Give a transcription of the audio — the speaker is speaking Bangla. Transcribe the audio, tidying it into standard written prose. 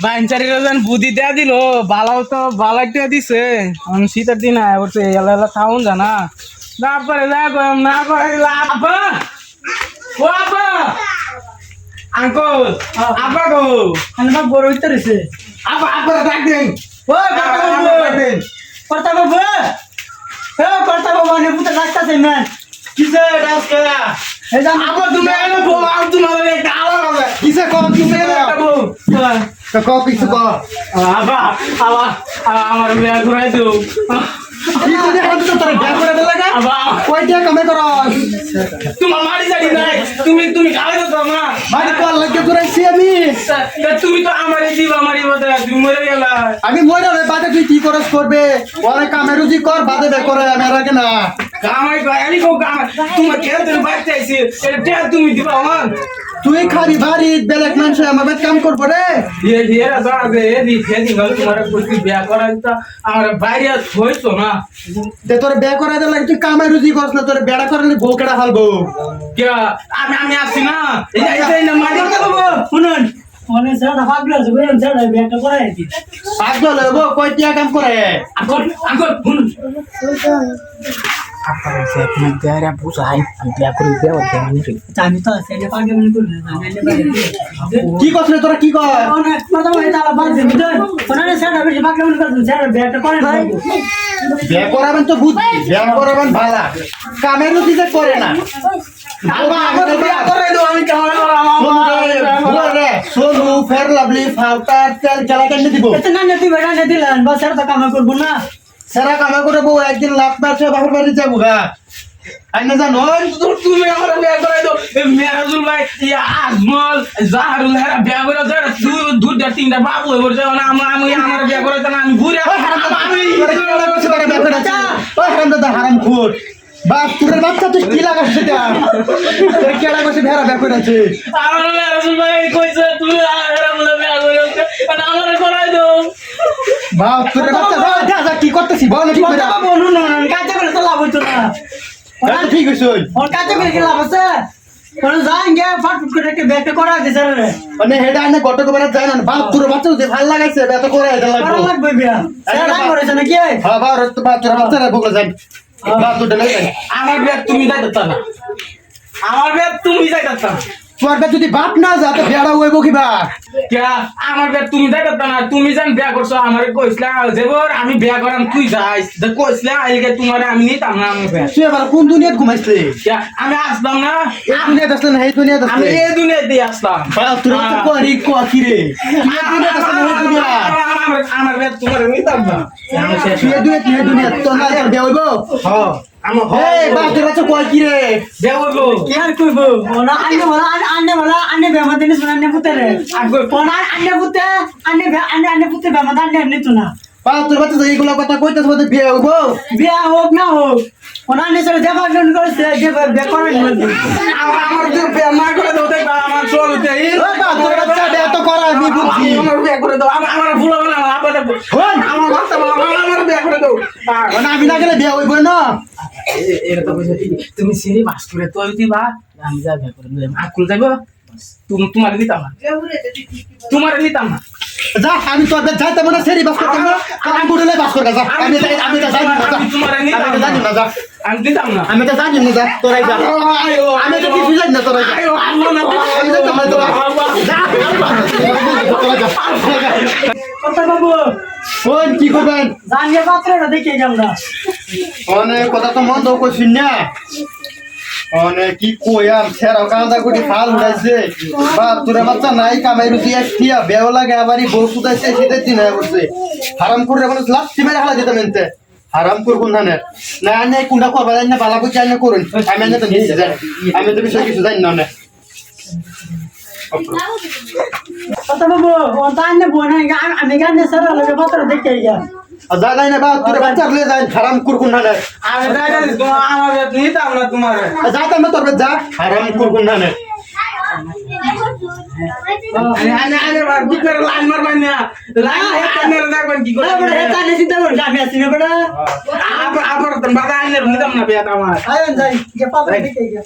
বাইনচারি রোজান বুদ্ধি দেয়া দিল বালাও তো বালাইটা দিছে শীতের দিন আয় এলা এলা খাওন জানা না করে না করে আব্বা ও আব্বা আঙ্কল আব্বা গো আনবা বড় হইতে রইছে আব্বা আব্বা ডাক দেন ও কর্তা বাবু কর্তা বাবু নে পুতা রাস্তাতে ম্যান কিসে রাস্তা এই যে আব্বা তুমি এনে বউ আর তোমার একটা আলাদা হবে কিসে কম তুমি এনে বউ তো ক কিছু ক আব্বা আব্বা আমার বিয়া ঘুরাই দাও কিছু দেখো তো তোর ব্যাগ করে দে লাগা আব্বা কই দিয়া কামে করস তোমার মারি জানি নাই তুমি খাওয়াই দাও না বাড়ি কল লাগে ঘুরাইছি আমি তুমি তো আমারই দিবা মারি বদা তুমি মরে গেলা আমি মরে রে বাদে তুই কি করস করবে ওরে কামে রুজি কর বাদে বে করে আমি রাখে না কামাই আমি কো কাম তোমার কে তুমি বাইতে আইছি এটা তুমি দিবা আমার তুই খালি বাড়ি বেলেগ মানুষ আমার বাড়ি কাম করবো রে ये राजा आगे ये दी खेती गल तुम्हारे कुछ ब्याह करा था हमारे বাইরে হইতো না তে তোর বিয়ে করাই দে লাগে তুই কামে রুজি করস না তোর বেড়া করলে বউ কেডা হালবো কে আমি আসি না এই না মারি বাবু শুনুন অনে সারা পাগল আছে বলেন সারা ব্যাগটা করাই দি পাগল হবো কই টিয়া কাম করে আঙ্কল শুনুন আপনার সে আপনি দেয়ারে বুঝাই আমি বিয়া করে দেওয়া দেওয়ানি রে আমি তো সেটা পাগল মনে করি না আমি বাইরে কি করছ রে তোরা কি কর অনেক কথা হই তালা বাদ দে বুঝছেন ওনারে সারা বেশি পাগল মনে করেন সারা ব্যাগটা করেন বিয়ে করাবেন তো বুঝছি বিয়ে করাবেন ভালা কামে রুজি যে করে না বাবা আমার বিয়া করে দাও আমি কেমন রে সোনু ফের লাভলি ফাউটার তেল জ্বালা কেন দিব এত না নেতি বেড়া নেতি দিলেন বাস সারা তো কাম করব না সারা কামে করে বউ একদিন লাখ মাসে বাপের বাড়ি যাবো গা আইনা জানো তুমি আমার বিয়া করে দাও মেরাজুল ভাই ইয়া আজমল জাহারুল হেরা বিয়া করে দাও দুটা তিনটা বাবু হয়ে পড়ছে না আমি আমার বিয়া করে দাও আমি ঘুরে আমি কেডা করছে তোরা বিয়ে করে ওই হারামদাদা হারামখোর বাপ তোর বাচ্চা তুই কি লাগাস সেটা তোর কেডা করছে ভেড়া বিয়ে করেছে আমার মেরাজুল ভাই কইছে তুমি হেরা বলে বিয়া করে দাও আমার করাই দাও বাপ তোর বাচ্চা যা কি করতেছি বল কি করে কথা বলুন না কাজে করে তো লাভ হইতো না ঠিক হইছে ওর কাজে করে কি লাভ আছে কোন যাঙ্গে ফাটফুট করে একটা ব্যাগটা করা দে স্যার রে মানে হেডা আনে গট করে যায় না বাপ তোর বাচ্চা যে ভাল লাগাইছে এত করে এটা করা লাগবে লাগবে বিয়া স্যার আই করেছে নাকি হ্যাঁ বাপ তোর বাচ্চা রে বগলে যায় বাপ তোর ডলে যায় আমার বিয়া তুমি যাইতা না আমার বিয়া তুমি যাইতা না তোর বে যদি বাপ না যা তো ভেড়া হইব কিবা কে আমার বিয়া তুমি যাইতা না তুমি জান বিয়া করছো আমারে কইছলা যেবর আমি বিয়া করাম তুই যাইস যে কইছলা আইগে তোমারে আমি নিতাম না আমার বিয়া তুই আবার কোন দুনিয়াত ঘুমাইছিলি কে আমি আসলাম না এই দুনিয়াত আসলে না এই দুনিয়াত আমি আসলে এই দুনিয়াতে আসলাম বাপ তোর বাচ্চা কোয়ারি কোয়াকি রে এই দুনিয়াত আসলে না এই দুনিয়াত আমার বিয়া তোমারে নিতাম না আমি শেষ তুই এই দুনিয়াত তোর না তোর বিয়ে হইব হ্যাঁ আমার এই বাপ তোর বাচ্চা কোয়াকি রে বিয়া হইব কি আর কইব ওনা আন্নে বেমা দিনে শুনানে পুতে রে আগো ওনা আন্নে পুতে বেমা আন্নে তো না বাপ তোর বাচ্চা এইগুলা কথা কইতাছ বলে বিয়ে হইব বিয়া হোক না হোক ওনা আন্নে সরে দেবা গন করছে যে বে করেন বলতে আমার যে বিয়া না করে দাও তাই আমার চলতে এই ও বাপ তোর বাচ্চা বিয়ে তো করা আমি বুঝছি আমার বিয়া করে দাও আমার ভুল হবে না আপনাদের হন আমার বাচ্চা আমার বিয়া করে দাও মানে আমি না গেলে বিয়ে হইব না এর তো কইছে তুমি সিরি মাস করে তো দিবা আমি যা বিয়া করে নিলাম আকুল যাইবো তোমার নিতাম না তোমার নিতাম না যা আমি তোর যাইতে মনে সেরি বাস করতে না কাম গুড়লে বাস কর যা আমি তো জানি না যা তোমার আমি নিতাম তো জানি না যা আমি দিতাম না আমি তো জানি না যা তোরাই যা আমি তো কিছু জানি না তোরাই যা আমি তো তোমার তো যা তোরাই যা কথা বাবু কোন কি করবেন জানিয়ে পাত্রটা দেখে আমরা অনেক কথা তো মন তো কইছিস না অনেক কি কইয়াম ছেড়া কাঁদা গুটি ফাল উড়াইছে বাপ তোর বাচ্চা নাই কামাই রুটি একটিয়া বেও লাগে আবারই বউ কুদাইছে শীতের দিন হয়ে পড়ছে হারাম করে মানে লাস্টি মেরে হালা দিতে মেনতে হারাম করে কোন ধানে না আনে কুন্ডা করবা জানি না বালা বুঝি আনে করুন আমি আনে তো নিয়ে যাই আমি তো বিষয় কিছু জানি না অনেক কথা বাবু ও তো আন্নে বোনা আমি গানে স্যার লাগে পাত্র দেখে গিয়া যা যাই না বাপ তোর বাচ্চা লে যাই হারাম করে কোন ধানে আমি আমার নিতাম না তোমার যা তো তোর যা হারাম করে কোন ধানে আনে কি করে লাইন মারবেন না লাইন দেখবেন কি করে কানে চিন্তা করছি আমি আসি না বড় আবার বাবা আইনের নিতাম না বিয়া আমার আয়ন যাই যে পাত্র দেখে গিয়া